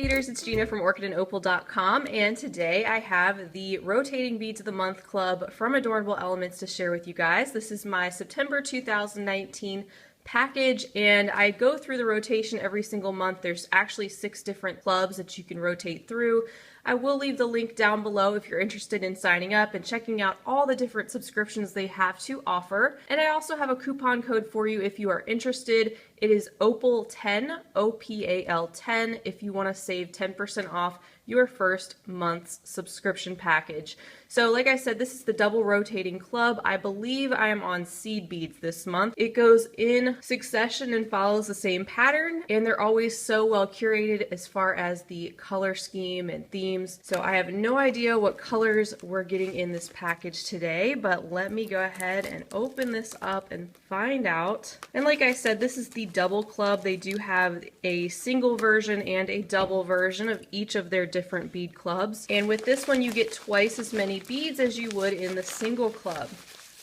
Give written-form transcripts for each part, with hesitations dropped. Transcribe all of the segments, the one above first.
beaders, it's Gina from orchidandopal.com, and today I have the Rotating Beads of the Month Club from Adornable Elements to share with you guys. This is my September 2019 package, and I go through the rotation every single month. There's actually 6 different clubs that you can rotate through. I will leave the link down below if you're interested in signing up and checking out all the different subscriptions they have to offer. And I also have a coupon code for you if you are interested. It is OPAL10, OPAL10, if you want to save 10% off your first month's subscription package. So like I said, this is the double rotating club. I believe I am on seed beads this month. It goes in succession and follows the same pattern, and they're always so well curated as far as the color scheme and themes. So I have no idea what colors we're getting in this package today, but let me go ahead and open this up and find out. And like I said, this is the double club. They do have a single version and a double version of each of their different bead clubs. And with this one, you get twice as many beads as you would in the single club.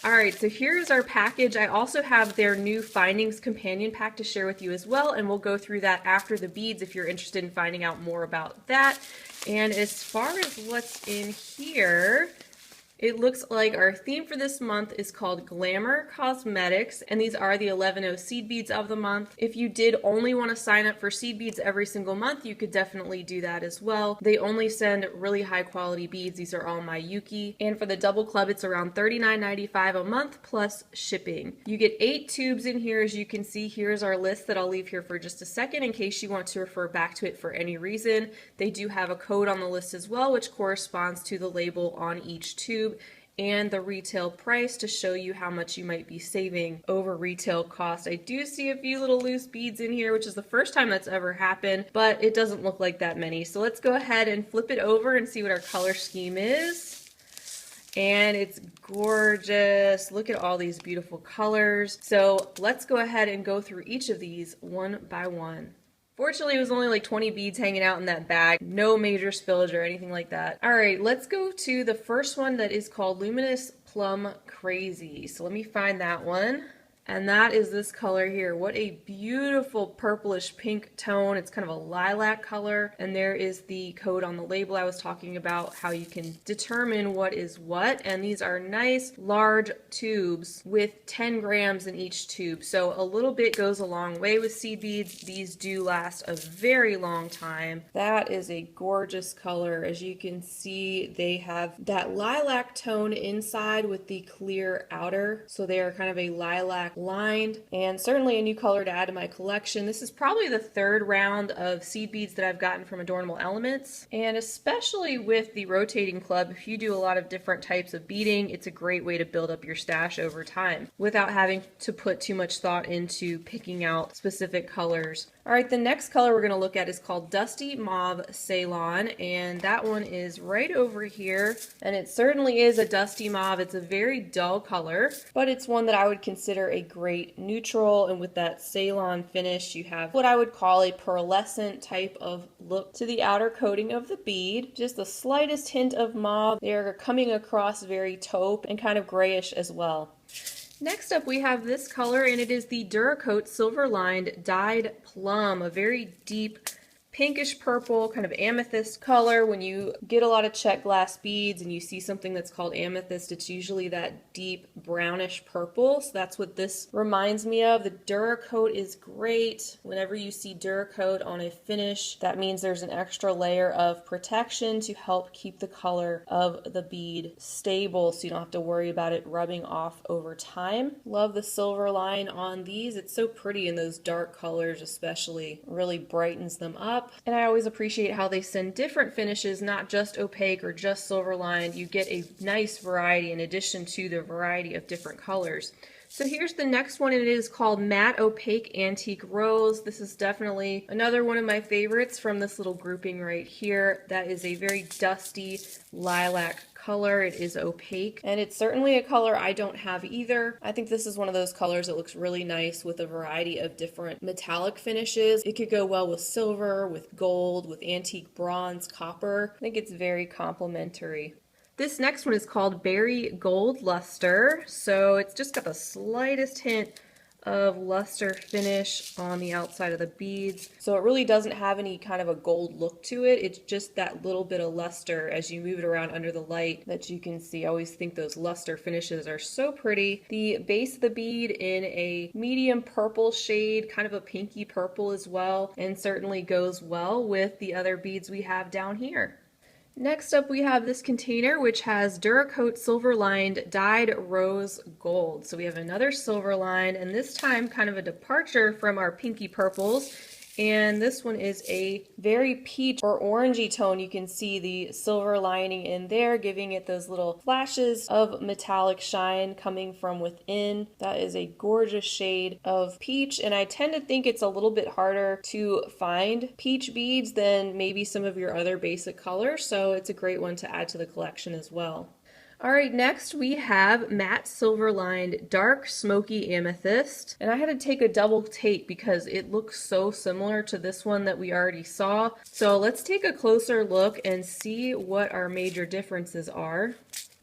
Alright, so here's our package. I also have their new Findings Companion Pack to share with you as well, and we'll go through that after the beads if you're interested in finding out more about that. And as far as what's in here, it looks like our theme for this month is called Glamour Cosmetics, and these are the 11O seed beads of the month. If you did only want to sign up for seed beads every single month, you could definitely do that as well. They only send really high quality beads. These are all Miyuki. And for the double club, it's around $39.95 a month plus shipping. You get 8 tubes in here. As you can see, here's our list that I'll leave here for just a second in case you want to refer back to it for any reason. They do have a code on the list as well, which corresponds to the label on each tube and the retail price to show you how much you might be saving over retail cost. I do see a few little loose beads in here, which is the first time that's ever happened, but it doesn't look like that many. So let's go ahead and flip it over and see what our color scheme is. And it's gorgeous. Look at all these beautiful colors. So let's go ahead and go through each of these one by one. Fortunately, it was only like 20 beads hanging out in that bag. No major spillage or anything like that. All right, let's go to the first one that is called Luminous Plum Crazy. So let me find that one. And that is this color here. What a beautiful purplish pink tone. It's kind of a lilac color. And there is the code on the label I was talking about, how you can determine what is what. And these are nice large tubes with 10 grams in each tube. So a little bit goes a long way with seed beads. These do last a very long time. That is a gorgeous color. As you can see, they have that lilac tone inside with the clear outer. So they are kind of a lilac lined, and certainly a new color to add to my collection. This is probably the 3rd round of seed beads that I've gotten from Adornable Elements, and especially with the rotating club, if you do a lot of different types of beading, it's a great way to build up your stash over time without having to put too much thought into picking out specific colors. Alright, the next color we're going to look at is called Dusty Mauve Ceylon, and that one is right over here, and it certainly is a dusty mauve. It's a very dull color, but it's one that I would consider a great neutral, and with that Ceylon finish, you have what I would call a pearlescent type of look to the outer coating of the bead. Just the slightest hint of mauve. They're coming across very taupe and kind of grayish as well. Next up we have this color, and it is the Duracoat Silver Lined Dyed Plum, a very deep pinkish purple, kind of amethyst color. When you get a lot of check glass beads and you see something that's called amethyst, it's usually that deep brownish purple. So that's what this reminds me of. The Duracoat is great. Whenever you see Duracoat on a finish, that means there's an extra layer of protection to help keep the color of the bead stable so you don't have to worry about it rubbing off over time. Love the silver line on these. It's so pretty in those dark colors especially. Really brightens them up. And I always appreciate how they send different finishes, not just opaque or just silver lined. You get a nice variety in addition to the variety of different colors. So here's the next one, and it is called Matte Opaque Antique Rose. This is definitely another one of my favorites from this little grouping right here. That is a very dusty lilac color. It is opaque, and it's certainly a color I don't have either. I think this is one of those colors that looks really nice with a variety of different metallic finishes. It could go well with silver, with gold, with antique bronze, copper. I think it's very complementary. This next one is called Berry Gold Luster. So it's just got the slightest hint of luster finish on the outside of the beads. So it really doesn't have any kind of a gold look to it. It's just that little bit of luster as you move it around under the light that you can see. I always think those luster finishes are so pretty. The base of the bead in a medium purple shade, kind of a pinky purple as well, and certainly goes well with the other beads we have down here. Next up we have this container which has Duracoat silver lined dyed rose gold. So we have another silver line, and this time kind of a departure from our pinky purples. And this one is a very peach or orangey tone. You can see the silver lining in there, giving it those little flashes of metallic shine coming from within. That is a gorgeous shade of peach, and I tend to think it's a little bit harder to find peach beads than maybe some of your other basic colors, so it's a great one to add to the collection as well. Alright, next we have matte silver lined dark smoky amethyst, and I had to take a double take because it looks so similar to this one that we already saw. So let's take a closer look and see what our major differences are.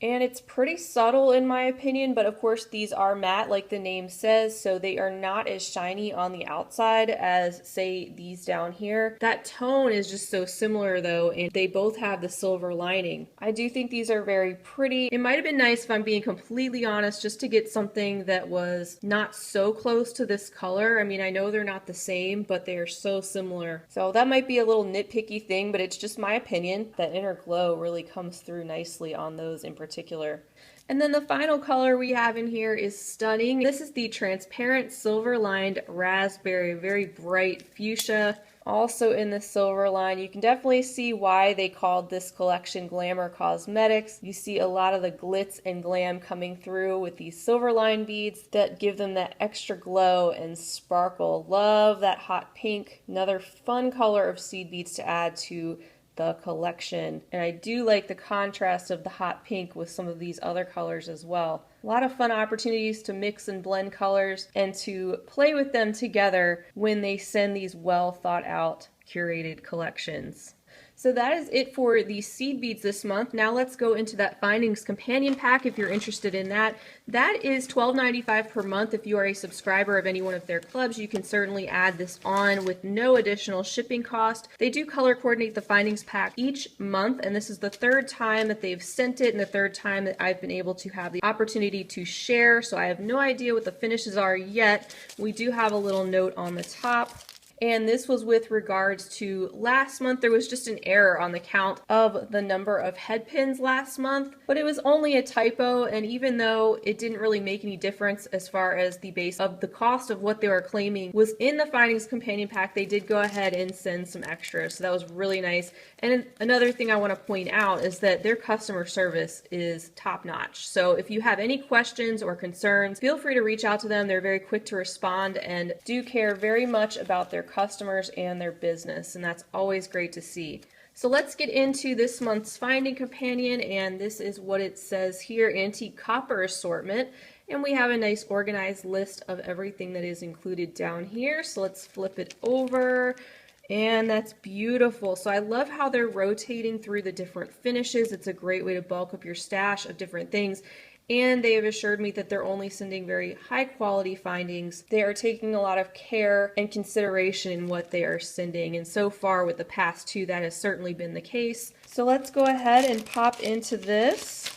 And it's pretty subtle in my opinion, but of course these are matte like the name says, so they are not as shiny on the outside as say these down here. That tone is just so similar though, and they both have the silver lining. I do think these are very pretty. It might have been nice, if I'm being completely honest, just to get something that was not so close to this color. I mean, I know they're not the same, but they are so similar. So that might be a little nitpicky thing, but it's just my opinion. That inner glow really comes through nicely on those in particular. And then the final color we have in here is stunning. This is the transparent silver lined raspberry, very bright fuchsia. Also in the silver line, you can definitely see why they called this collection Glamour Cosmetics. You see a lot of the glitz and glam coming through with these silver line beads that give them that extra glow and sparkle. Love that hot pink. Another fun color of seed beads to add to the collection, and I do like the contrast of the hot pink with some of these other colors as well. A lot of fun opportunities to mix and blend colors and to play with them together when they send these well thought out curated collections. So that is it for the seed beads this month. Now let's go into that Findings Companion Pack if you're interested in that. That is $12.95 per month. If you are a subscriber of any one of their clubs, you can certainly add this on with no additional shipping cost. They do color coordinate the Findings Pack each month, and this is the third time that they've sent it and the third time that I've been able to have the opportunity to share. So I have no idea what the finishes are yet. We do have a little note on the top. And this was with regards to last month. There was just an error on the count of the number of head pins last month, but it was only a typo, and even though it didn't really make any difference as far as the base of the cost of what they were claiming was in the Findings Companion Pack, they did go ahead and send some extras, so that was really nice. And another thing I want to point out is that their customer service is top-notch. So if you have any questions or concerns, feel free to reach out to them. They're very quick to respond and do care very much about their customers and their business, and that's always great to see. So let's get into this month's Finding Companion, and this is what it says here: Antique Copper Assortment. And we have a nice organized list of everything that is included down here. So let's flip it over. And that's beautiful. So I love how they're rotating through the different finishes. It's a great way to bulk up your stash of different things. And they have assured me that they're only sending very high quality findings. They are taking a lot of care and consideration in what they are sending. And so far with the past two, that has certainly been the case. So let's go ahead and pop into this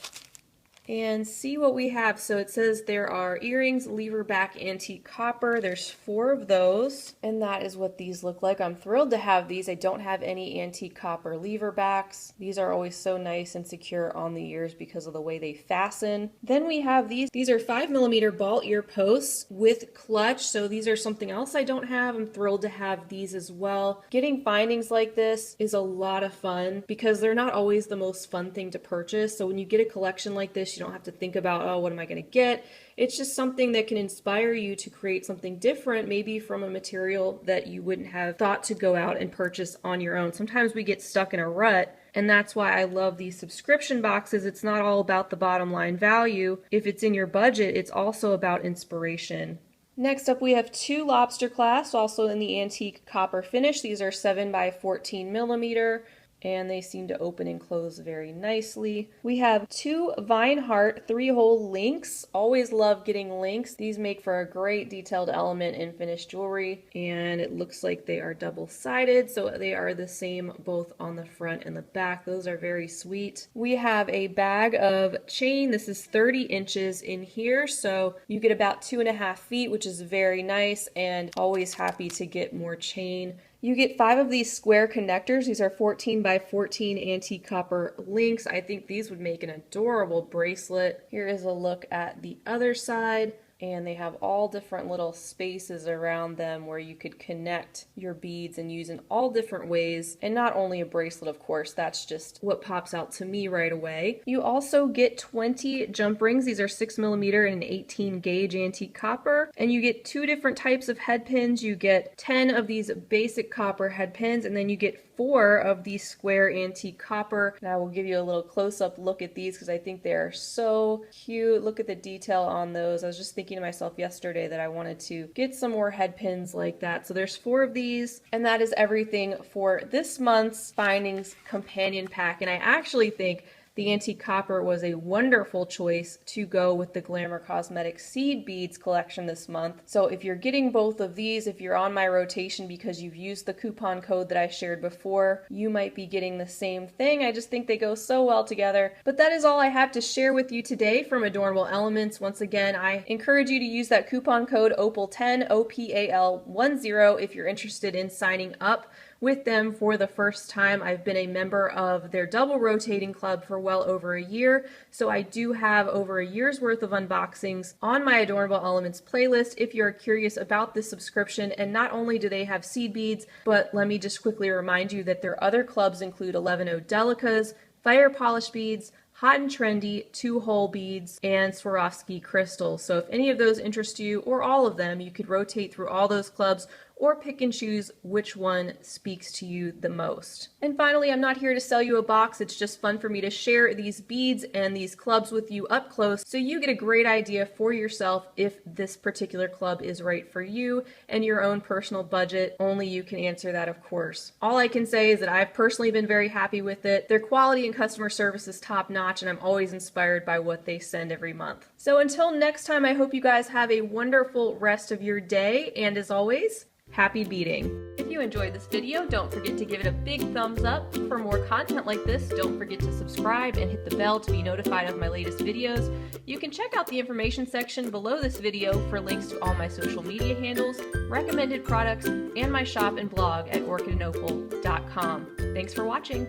and see what we have. So it says there are earrings, lever back antique copper. There's 4 of those, and that is what these look like. I'm thrilled to have these. I don't have any antique copper lever backs. These are always so nice and secure on the ears because of the way they fasten. Then we have these. These are 5mm ball ear posts with clutch. So these are something else I don't have. I'm thrilled to have these as well. Getting findings like this is a lot of fun because they're not always the most fun thing to purchase. So when you get a collection like this, you don't have to think about, oh, what am I going to get? It's just something that can inspire you to create something different, maybe from a material that you wouldn't have thought to go out and purchase on your own. Sometimes we get stuck in a rut, and that's why I love these subscription boxes. It's not all about the bottom line value. If it's in your budget, it's also about inspiration. Next up, we have 2 lobster clasps, also in the antique copper finish. These are 7 by 14mm. and they seem to open and close very nicely. We have 2 Vine Heart 3-hole links. Always love getting links. These make for a great detailed element in finished jewelry, and it looks like they are double-sided, so they are the same both on the front and the back. Those are very sweet. We have a bag of chain. This is 30 inches in here, so you get about 2.5 feet, which is very nice, and always happy to get more chain. You get 5 of these square connectors. These are 14 by 14 antique copper links. I think these would make an adorable bracelet. Here is a look at the other side. And they have all different little spaces around them where you could connect your beads and use in all different ways. And not only a bracelet, of course, that's just what pops out to me right away. You also get 20 jump rings. These are 6mm and an 18 gauge antique copper. And you get 2 different types of head pins. You get 10 of these basic copper head pins, and then you get 4 of these square antique copper. And I will give you a little close-up look at these because I think they are so cute. Look at the detail on those. I was just thinking to myself yesterday that I wanted to get some more head pins like that. So there's 4 of these, and that is everything for this month's Findings Companion Pack. And I actually think the antique copper was a wonderful choice to go with the Glamour Cosmetics seed beads collection this month. So if you're getting both of these, if you're on my rotation because you've used the coupon code that I shared before, you might be getting the same thing. I just think they go so well together. But that is all I have to share with you today from Adornable Elements. Once again, I encourage you to use that coupon code OPAL10, OPAL10, if you're interested in signing up with them for the first time. I've been a member of their double rotating club for well over a year, so I do have over a year's worth of unboxings on my Adornable Elements playlist if you're curious about this subscription. And not only do they have seed beads, but let me just quickly remind you that their other clubs include 11/0 Delicas, fire polish beads, hot and trendy 2-hole beads, and Swarovski crystals. So if any of those interest you, or all of them, you could rotate through all those clubs or pick and choose which one speaks to you the most. And finally, I'm not here to sell you a box. It's just fun for me to share these beads and these clubs with you up close so you get a great idea for yourself if this particular club is right for you and your own personal budget. Only you can answer that, of course. All I can say is that I've personally been very happy with it. Their quality and customer service is top notch, and I'm always inspired by what they send every month. So until next time, I hope you guys have a wonderful rest of your day, and as always, happy beading. If you enjoyed this video, don't forget to give it a big thumbs up. For more content like this, don't forget to subscribe and hit the bell to be notified of my latest videos. You can check out the information section below this video for links to all my social media handles, recommended products, and my shop and blog at orchidandopal.com. Thanks for watching.